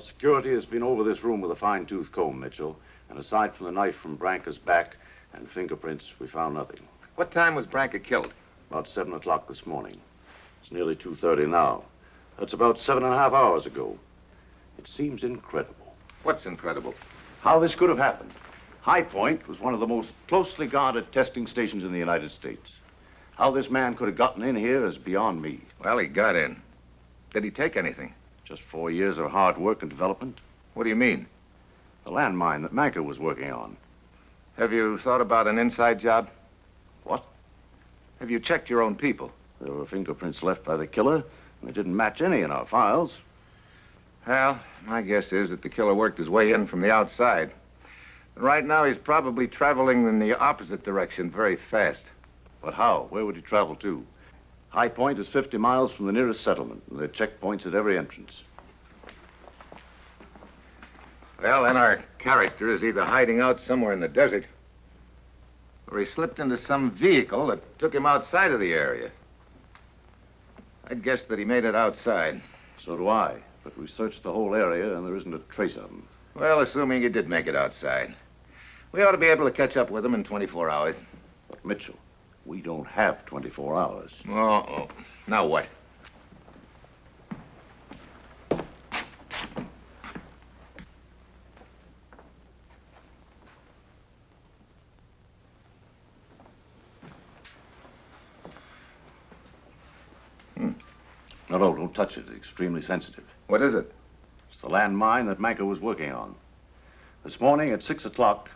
Security has been over this room with a fine-tooth comb, Mitchell, and aside from the knife from Branca's back and fingerprints, we found nothing. What time was Branca killed? About 7 o'clock this morning. It's nearly 2:30 now. That's about 7.5 hours ago. It seems incredible. What's incredible? How this could have happened. High Point was one of the most closely guarded testing stations in the United States. How this man could have gotten in here is beyond me. Well, he got in. Did he take anything? Just 4 years of hard work and development. What do you mean? The landmine that Manka was working on. Have you thought about an inside job? What? Have you checked your own people? There were fingerprints left by the killer, and they didn't match any in our files. Well, my guess is that the killer worked his way in from the outside. And right now, he's probably traveling in the opposite direction very fast. But how? Where would he travel to? High Point is 50 miles from the nearest settlement, and there are checkpoints at every entrance. Well, then our character is either hiding out somewhere in the desert, or he slipped into some vehicle that took him outside of the area. I'd guess that he made it outside. So do I, but we searched the whole area, and there isn't a trace of him. Well, assuming he did make it outside, we ought to be able to catch up with him in 24 hours. But Mitchell, we don't have 24 hours. Oh. Now what? No, don't touch it. It's extremely sensitive. What is it? It's the landmine that Manka was working on. This morning at 6 o'clock,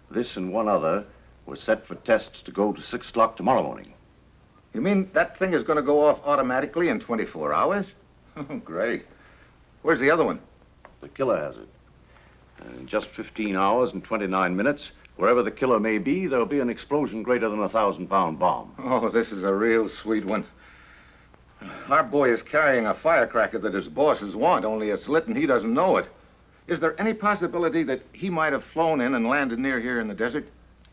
this and one other were set for tests to go to 6 o'clock tomorrow morning. You mean that thing is going to go off automatically in 24 hours? Oh, great. Where's the other one? The killer has it. And in just 15 hours and 29 minutes, wherever the killer may be, there'll be an explosion greater than a 1,000-pound bomb. Oh, this is a real sweet one. Our boy is carrying a firecracker that his bosses want, only it's lit and he doesn't know it. Is there any possibility that he might have flown in and landed near here in the desert?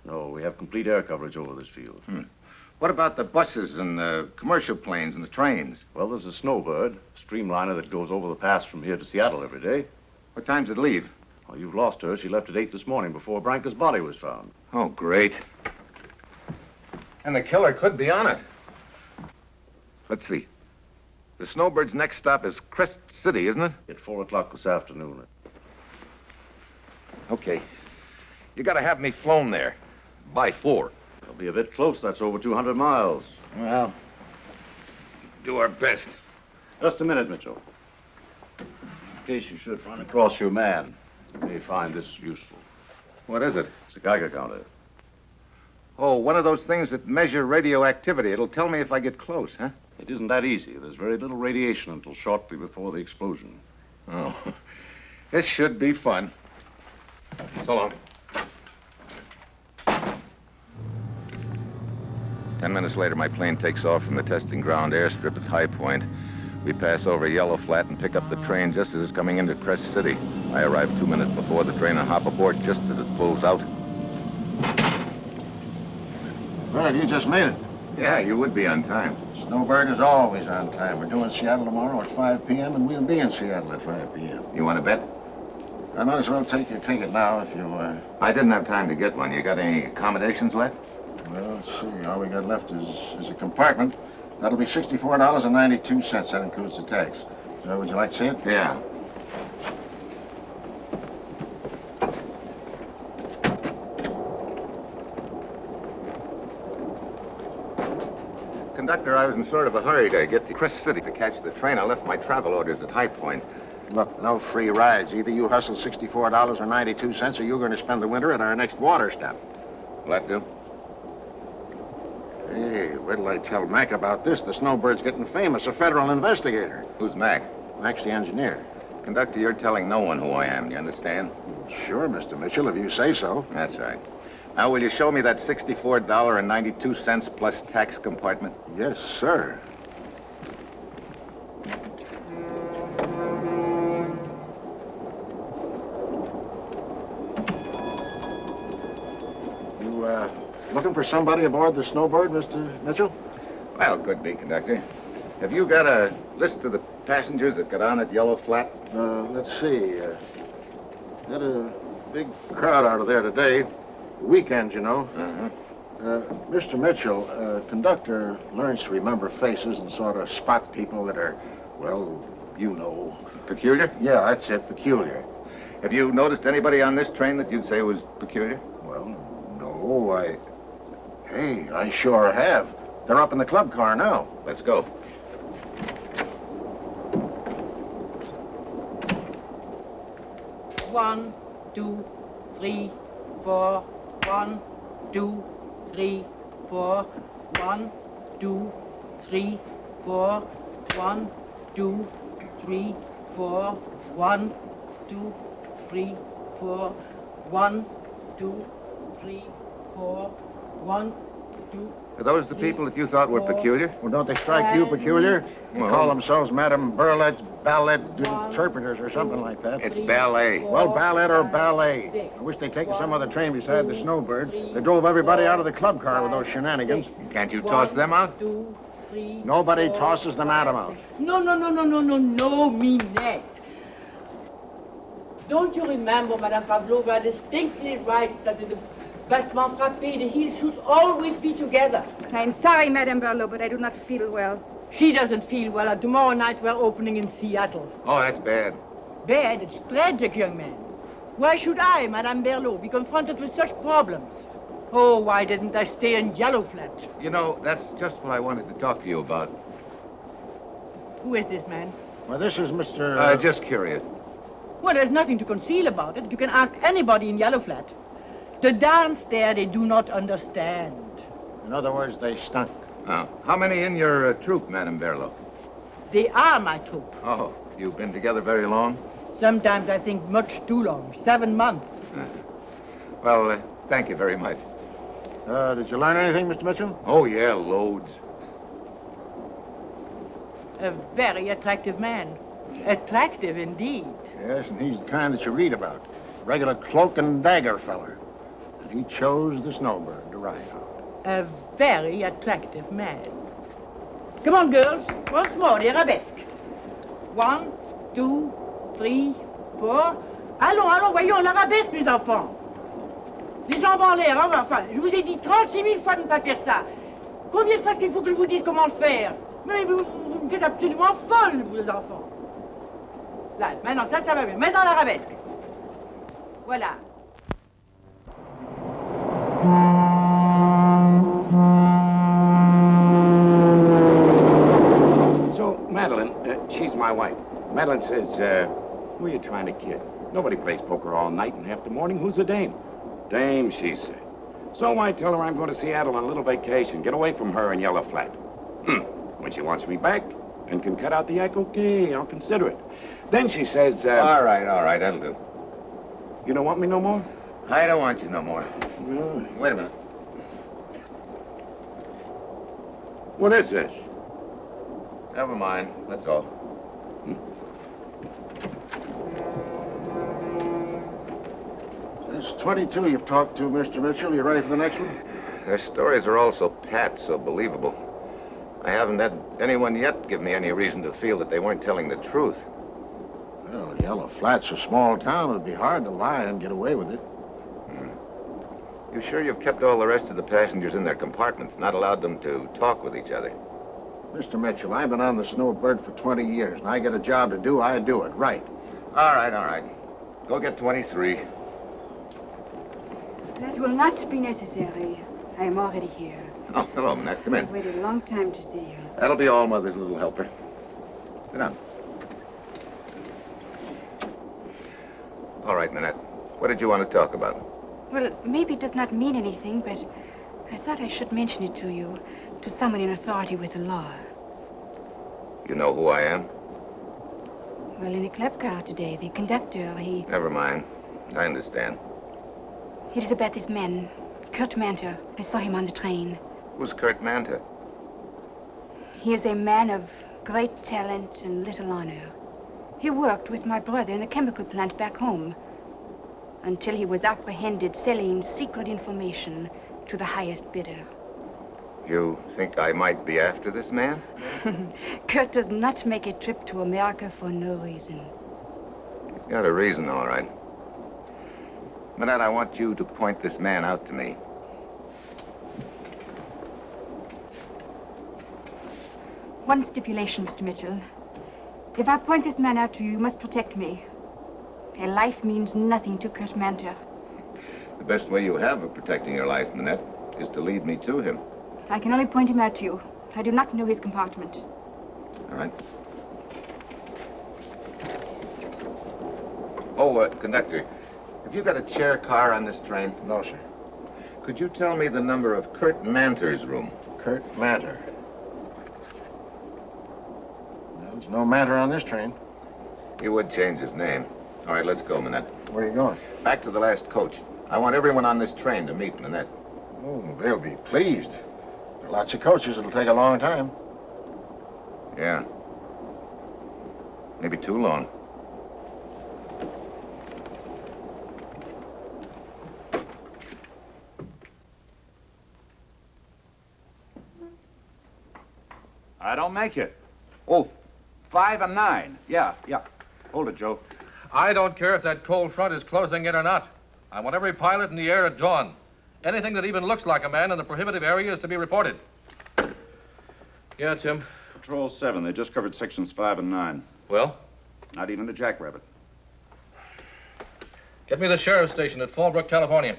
No, we have complete air coverage over this field. What about the buses and the commercial planes and the trains? Well, there's a Snowbird, a streamliner that goes over the pass from here to Seattle every day. What time does it leave? Well, you've lost her. She left at 8 this morning before Branca's body was found. Oh, great. And the killer could be on it. Let's see. The Snowbird's next stop is Crest City, isn't it? At 4 o'clock this afternoon. Okay. You gotta have me flown there by 4. It'll be a bit close. That's over 200 miles. Well, do our best. Just a minute, Mitchell. In case you should run across your man, you may find this useful. What is it? It's a Geiger counter. Oh, one of those things that measure radioactivity. It'll tell me if I get close, huh? It isn't that easy. There's very little radiation until shortly before the explosion. Oh, this should be fun. So long. 10 minutes later, my plane takes off from the testing ground airstrip at High Point. We pass over Yellow Flat and pick up the train just as it's coming into Crest City. I arrive 2 minutes before the train and hop aboard just as it pulls out. Well, you just made it. Yeah, you would be on time. Snowbird is always on time. We're doing Seattle tomorrow at 5 p.m., and we'll be in Seattle at 5 p.m. You want to bet? I might as well take your ticket now if you, I didn't have time to get one. You got any accommodations left? Well, let's see. All we got left is a compartment. That'll be $64.92. That includes the tax. Would you like to see it? Yeah. Conductor, I was in sort of a hurry to get to Crest City to catch the train. I left my travel orders at High Point. Look, no free rides. Either you hustle $64.92 or you're going to spend the winter at our next water stop. Will that do? Hey, what'll I tell Mac about this? The Snowbird's getting famous, a federal investigator. Who's Mac? Mac's the engineer. Conductor, you're telling no one who I am, you understand? Sure, Mr. Mitchell, if you say so. That's right. Now, will you show me that $64.92 plus tax compartment? Yes, sir. You, looking for somebody aboard the Snowbird, Mr. Mitchell? Well, could be, Conductor. Have you got a list of the passengers that got on at Yellow Flat? Let's see. Got a big crowd out of there today. Weekend, you know. Mr. Mitchell, conductor learns to remember faces and sort of spot people that are, well, you know. Peculiar? Yeah, that's it, peculiar. Have you noticed anybody on this train that you'd say was peculiar? Well, no, Hey, I sure have. They're up in the club car now. Let's go. One, two, three, four. 1, 2, 3, 4. 1, 2, 3, 4. 1, 2, 3, 4. 1, 2, 3, 4. 1, 2, 3, 4. 1, 2. Are those the people that you thought were peculiar? Well, don't they strike you peculiar? They Well, call themselves Madame Burlette's ballet interpreters or something like that. It's ballet. Well, ballet or ballet. I wish they'd taken some other train beside the Snowbird. They drove everybody out of the club car with those shenanigans. Can't you toss them out? Nobody tosses the madam out. No, Minette. Don't you remember, Madame Pavlova distinctly writes that the battement frappé, the heels should always be together. I'm sorry, Madame Berlot, but I do not feel well. She doesn't feel well, and tomorrow night we're opening in Seattle. Oh, that's bad. Bad? It's tragic, young man. Why should I, Madame Berlot, be confronted with such problems? Oh, why didn't I stay in Yellow Flat? You know, that's just what I wanted to talk to you about. Who is this man? Well, this is Mr. Just curious. Well, there's nothing to conceal about it. You can ask anybody in Yellow Flat. The downstairs, they do not understand. In other words, they stunk. How many in your troop, Madame Berlot? They are my troop. Oh, you've been together very long? Sometimes I think much too long. 7 months. Well, thank you very much. Did you learn anything, Mr. Mitchell? Oh, yeah, loads. A very attractive man. Attractive indeed. Yes, and he's the kind that you read about. Regular cloak and dagger feller. And he chose the Snowbird to ride on. A very attractive man. Come on, girls. Once more, the arabesque. 1, 2, 3, 4. Allons, voyons, l'arabesque, mes enfants. Les jambes en l'air, hein, enfin, je vous ai dit 36 000 fois de ne pas faire ça. Combien de fois est-ce qu'il faut que je vous dise comment le faire? Mais vous me faites absolument folle, vous les enfants. Là, maintenant, ça va bien. Mets dans l'arabesque. Voilà. So, Madeline, she's my wife. Madeline says, who are you trying to kid? Nobody plays poker all night and half the morning. Who's the dame? Dame, she said. So I tell her I'm going to Seattle on a little vacation. Get away from her in Yellow Flat. When she wants me back and can cut out the act, okay, I'll consider it. Then she says, All right, that'll do. You don't want me no more? I don't want you no more. Wait a minute. What is this? Never mind. That's all. There's 22 you've talked to, Mr. Mitchell. You ready for the next one? Their stories are all so pat, so believable. I haven't had anyone yet give me any reason to feel that they weren't telling the truth. Well, Yellow Flat's a small town. It'd be hard to lie and get away with it. You sure you've kept all the rest of the passengers in their compartments, not allowed them to talk with each other? Mr. Mitchell, I've been on the Snowbird for 20 years, and I get a job to do, I do it right. All right. Go get 23. That will not be necessary. I am already here. Oh, hello, Manette. Come I've in. waited a long time to see you. That'll be all, Mother's little helper. Sit down. All right, Manette. What did you want to talk about? Well, maybe it does not mean anything, but I thought I should mention it to you, to someone in authority with the law. You know who I am? Well, in the club car today, the conductor, he... Never mind. I understand. It is about this man, Kurt Manter. I saw him on the train. Who's Kurt Manta? He is a man of great talent and little honor. He worked with my brother in the chemical plant back home until he was apprehended selling secret information to the highest bidder. You think I might be after this man? Kurt does not make a trip to America for no reason. You've got a reason, all right. Manette, I want you to point this man out to me. One stipulation, Mr. Mitchell. If I point this man out to you, you must protect me. A life means nothing to Kurt Manter. The best way you have of protecting your life, Manette, is to lead me to him. I can only point him out to you. I do not know his compartment. All right. Oh, conductor, have you got a chair car on this train? No, sir. Could you tell me the number of Kurt Manter's room? Kurt Manter. There's no Manter on this train. He would change his name. All right, let's go, Manette. Where are you going? Back to the last coach. I want everyone on this train to meet Manette. Oh, they'll be pleased. There are lots of coaches. It'll take a long time. Yeah. Maybe too long. I don't make it. Oh, 5 and 9. Yeah. Hold it, Joe. I don't care if that cold front is closing in or not. I want every pilot in the air at dawn. Anything that even looks like a man in the prohibitive area is to be reported. Yeah, Tim. Patrol 7. They just covered sections 5 and 9. Well? Not even a jackrabbit. Get me the sheriff's station at Fallbrook, California.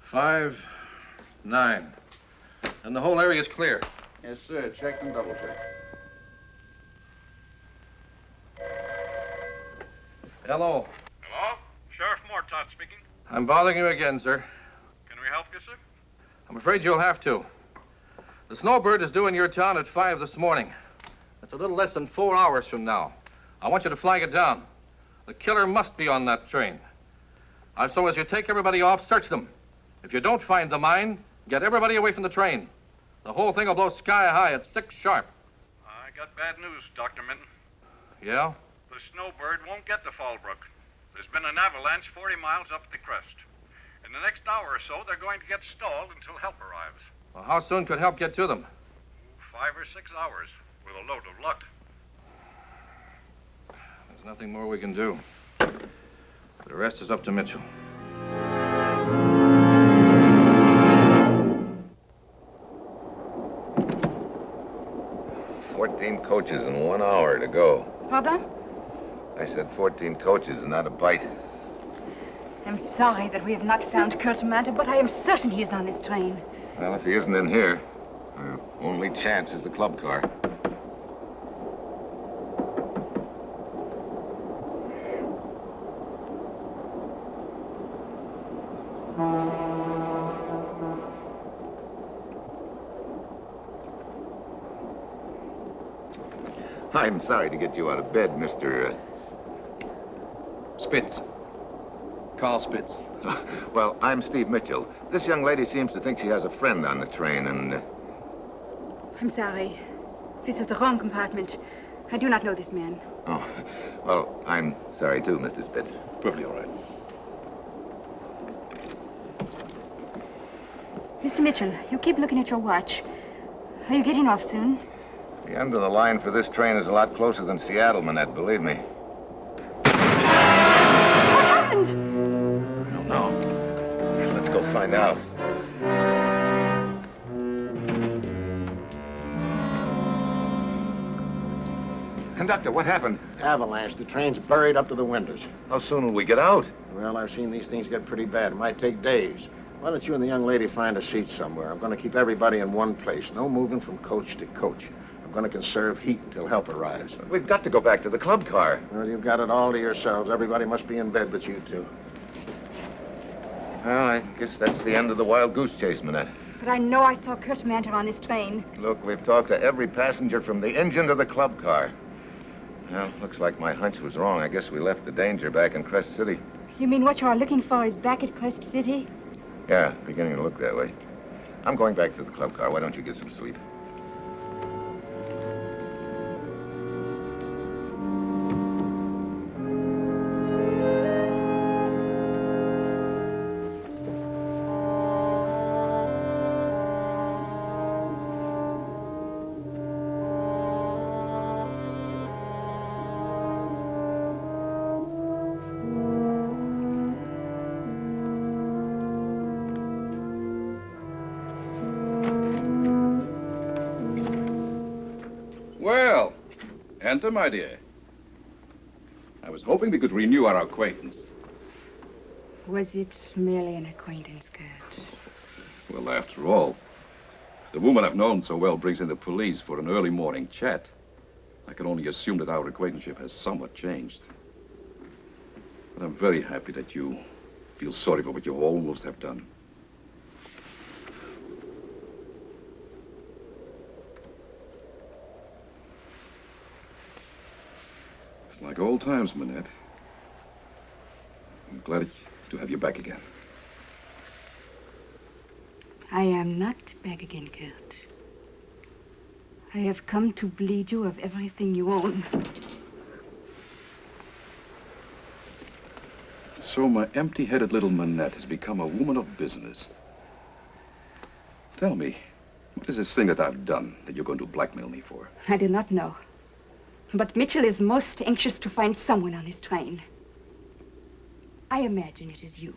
Five, 9. And the whole area is clear. Yes, sir. Check and double check. Hello. Hello? Sheriff Mortot speaking. I'm bothering you again, sir. Can we help you, sir? I'm afraid you'll have to. The Snowbird is due in your town at 5 this morning. That's a little less than 4 hours from now. I want you to flag it down. The killer must be on that train. So as you take everybody off, search them. If you don't find the mine, get everybody away from the train. The whole thing will blow sky high at 6 sharp. I got bad news, Dr. Minton. Yeah? The Snowbird won't get to Fallbrook. There's been an avalanche 40 miles up the crest. In the next hour or so, they're going to get stalled until help arrives. Well, how soon could help get to them? 5 or 6 hours, with a load of luck. There's nothing more we can do. The rest is up to Mitchell. "14 coaches in 1 hour to go." Pardon? I said 14 coaches and not a bite. I'm sorry that we have not found Kurt Manter, but I am certain he is on this train. Well, if he isn't in here, our only chance is the club car. I'm sorry to get you out of bed, Mr. Spitz. Carl Spitz. Well, I'm Steve Mitchell. This young lady seems to think she has a friend on the train, and... I'm sorry. This is the wrong compartment. I do not know this man. Oh, well, I'm sorry, too, Mr. Spitz. Perfectly all right. Mr. Mitchell, you keep looking at your watch. Are you getting off soon? The end of the line for this train is a lot closer than Seattle, Manette, believe me. What happened? I don't know. Let's go find out. Conductor, what happened? Avalanche. The train's buried up to the windows. How soon will we get out? Well, I've seen these things get pretty bad. It might take days. Why don't you and the young lady find a seat somewhere? I'm going to keep everybody in one place. No moving from coach to coach. I'm going to conserve heat until help arrives. We've got to go back to the club car. Well, you've got it all to yourselves. Everybody must be in bed but you two. Well, I guess that's the end of the wild goose chase, Manette. But I know I saw Kurt Manter on this train. Look, we've talked to every passenger from the engine to the club car. Well, looks like my hunch was wrong. I guess we left the danger back in Crest City. You mean what you are looking for is back at Crest City? Yeah, beginning to look that way. I'm going back to the club car. Why don't you get some sleep? Well, enter, my dear. I was hoping we could renew our acquaintance. Was it merely an acquaintance, Kurt? Well, after all, the woman I've known so well brings in the police for an early morning chat. I can only assume that our acquaintanceship has somewhat changed. But I'm very happy that you feel sorry for what you almost have done. It's like old times, Manette. I'm glad to have you back again. I am not back again, Kurt. I have come to bleed you of everything you own. So my empty-headed little Manette has become a woman of business. Tell me, what is this thing that I've done that you're going to blackmail me for? I do not know. But Mitchell is most anxious to find someone on this train. I imagine it is you.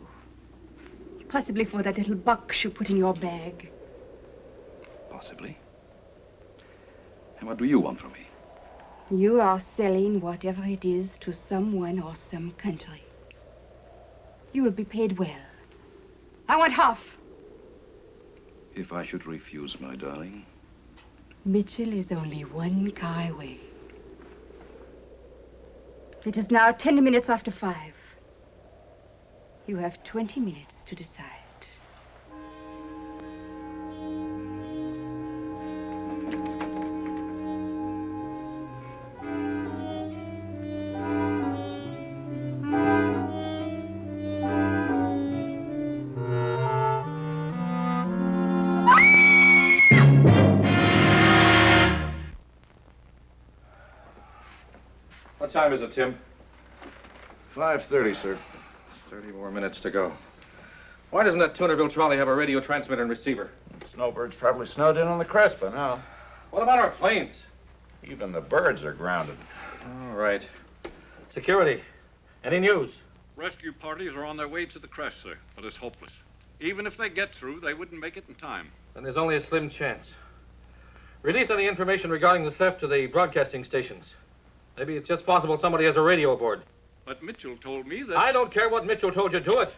Possibly for that little box you put in your bag. Possibly. And what do you want from me? You are selling whatever it is to someone or some country. You will be paid well. I want half. If I should refuse, my darling? Mitchell is only one car away. It is now 10 minutes after 5. You have 20 minutes to decide. What time is it, Tim? 5:30, sir. 30 more minutes to go. Why doesn't that Tunerville trolley have a radio transmitter and receiver? Snowbird's probably snowed in on the crest by now. What about our planes? Even the birds are grounded. All right. Security. Any news? Rescue parties are on their way to the crest, sir, but it's hopeless. Even if they get through, they wouldn't make it in time. Then there's only a slim chance. Release any information regarding the theft to the broadcasting stations. Maybe it's just possible somebody has a radio aboard. But Mitchell told me that... I don't care what Mitchell told you. Do it.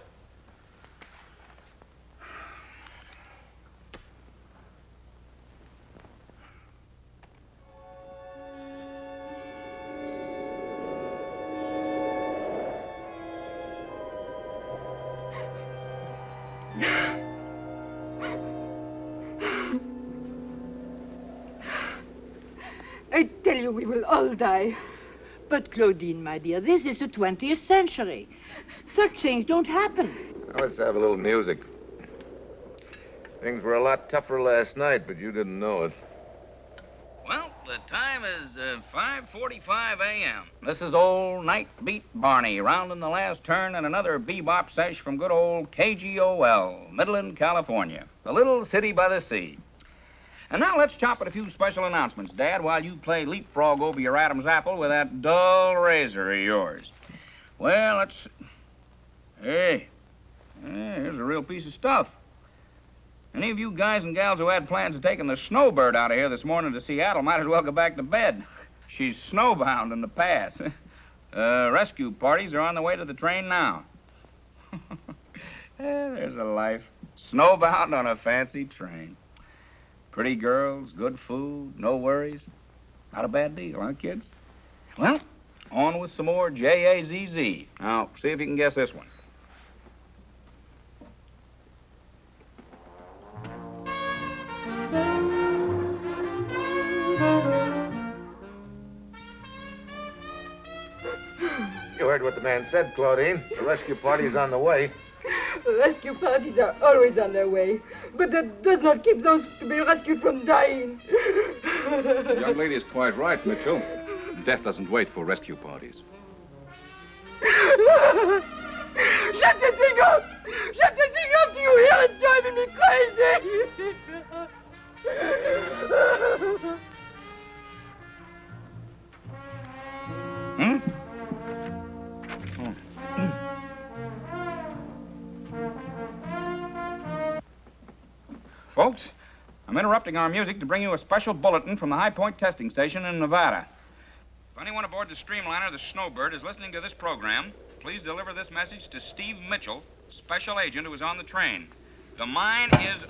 I tell you, we will all die. But, Claudine, my dear, this is the 20th century. Such things don't happen. Now, let's have a little music. Things were a lot tougher last night, but you didn't know it. Well, the time is 5:45 a.m. This is old Night Beat Barney rounding the last turn in another bebop sesh from good old KGOL, Midland, California, the little city by the sea. And now let's chop at a few special announcements, Dad, while you play leapfrog over your Adam's apple with that dull razor of yours. Well, let's... Hey, here's a real piece of stuff. Any of you guys and gals who had plans of taking the Snowbird out of here this morning to Seattle might as well go back to bed. She's snowbound in the pass. Rescue parties are on the way to the train now. There's a life. Snowbound on a fancy train. Pretty girls, good food, no worries. Not a bad deal, huh, kids? Well, on with some more J-A-Z-Z. Now, see if you can guess this one. You heard what the man said, Claudine. The rescue party is on the way. Rescue parties are always on their way, but that does not keep those to be rescued from dying. The young lady is quite right, Mitchell. Death doesn't wait for rescue parties. Shut the thing up! Shut the thing up! Do you hear it driving me crazy? Folks, I'm interrupting our music to bring you a special bulletin from the High Point Testing Station in Nevada. If anyone aboard the Streamliner, the Snowbird, is listening to this program, please deliver this message to Steve Mitchell, special agent who is on the train. The mine is...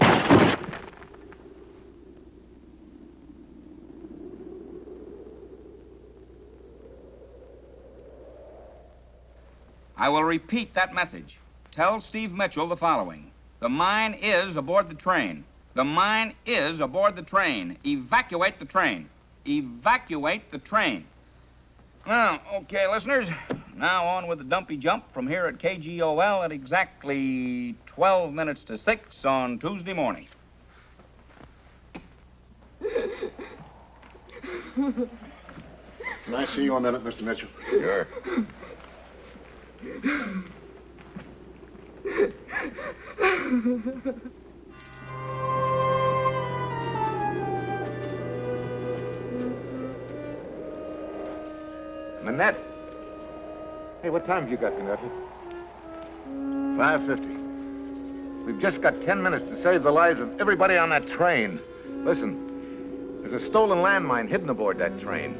I will repeat that message. Tell Steve Mitchell the following. The mine is aboard the train. The mine is aboard the train. Evacuate the train. Evacuate the train. Well, okay, listeners. Now on with the dumpy jump from here at KGOL at exactly 12 minutes to 6 on Tuesday morning. Can I see you a minute, Mr. Mitchell? Sure. Manette. Hey, what time have you got, Conductor? 5:50. We've just got 10 minutes to save the lives of everybody on that train. Listen, there's a stolen landmine hidden aboard that train.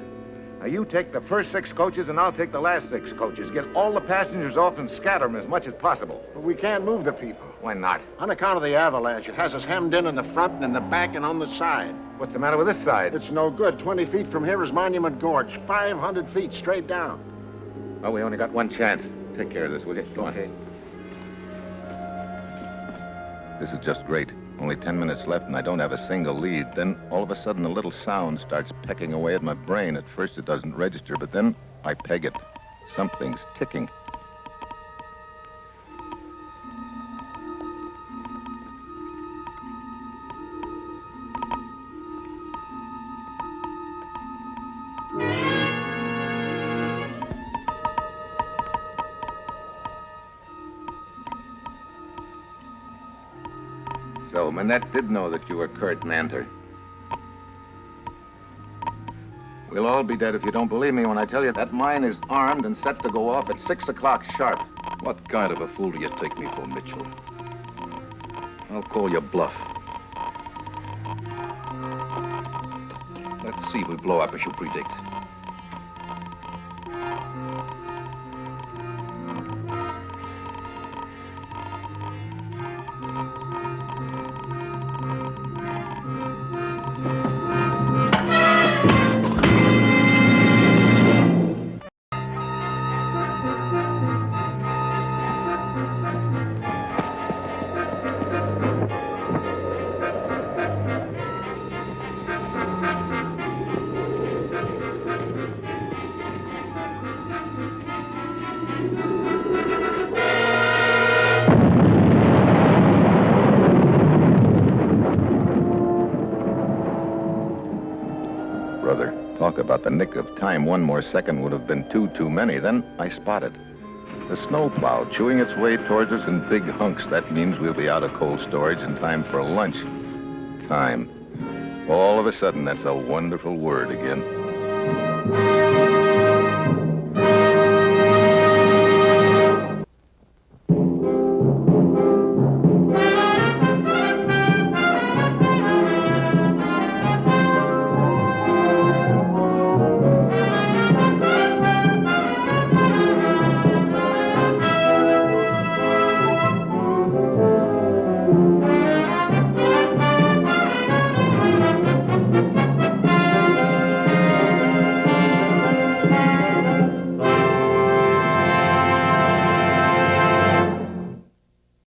Now, you take the first 6 coaches, and I'll take the last 6 coaches. Get all the passengers off and scatter them as much as possible. But we can't move the people. Why not? On account of the avalanche. It has us hemmed in the front and in the back and on the side. What's the matter with this side? It's no good. 20 feet from here is Monument Gorge. 500 feet straight down. Well, we only got one chance. Take care of this, will you? Go on. This is just great. Only 10 minutes left, and I don't have a single lead. Then, all of a sudden, a little sound starts pecking away at my brain. At first, it doesn't register, but then I peg it. Something's ticking. So, Manette did know that you were Kurt Nanter. We'll all be dead if you don't believe me when I tell you that mine is armed and set to go off at 6 o'clock sharp. What kind of a fool do you take me for, Mitchell? I'll call your bluff. Let's see if we blow up as you predict. Talk about the nick of time. One more second would have been too many. Then I spotted the snowplow chewing its way towards us in big hunks. That means we'll be out of cold storage in time for lunch. Time. All of a sudden, that's a wonderful word again.